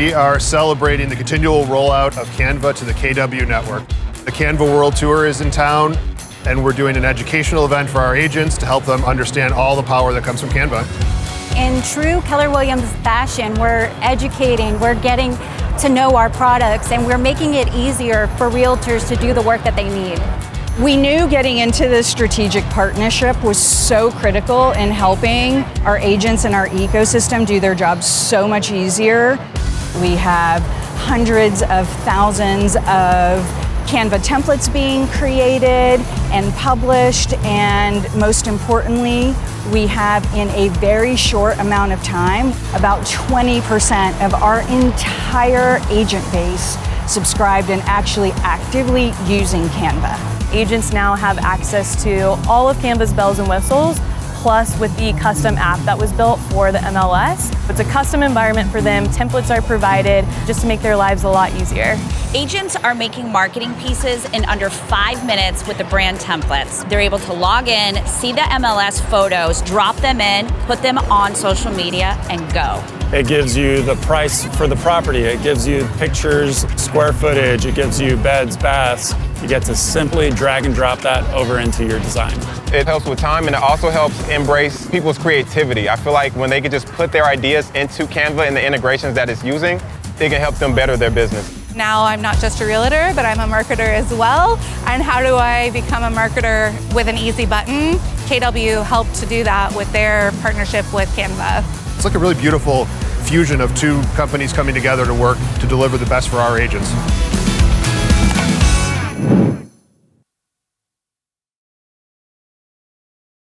We are celebrating the continual rollout of Canva to the KW network. The Canva World Tour is in town, and we're doing an educational event for our agents to help them understand all the power that comes from Canva. In true Keller Williams fashion, we're educating, we're getting to know our products, and we're making it easier for realtors to do the work that they need. We knew getting into this strategic partnership was so critical in helping our agents and our ecosystem do their jobs so much easier. We have hundreds of thousands of Canva templates being created and published, and most importantly, we have in a very short amount of time, about 20% of our entire agent base subscribed and actually actively using Canva. Agents now have access to all of Canva's bells and whistles, plus with the custom app that was built for the MLS. It's a custom environment for them. Templates are provided just to make their lives a lot easier. Agents are making marketing pieces in under 5 minutes with the brand templates. They're able to log in, see the MLS photos, drop them in, put them on social media, and go. It gives you the price for the property. It gives you pictures, square footage. It gives you beds, baths. You get to simply drag and drop that over into your design. It helps with time, and it also helps embrace people's creativity. I feel like when they can just put their ideas into Canva and the integrations that it's using, it can help them better their business. Now I'm not just a realtor, but I'm a marketer as well. And how do I become a marketer with an easy button? KW helped to do that with their partnership with Canva. It's like a really beautiful fusion of two companies coming together to work to deliver the best for our agents.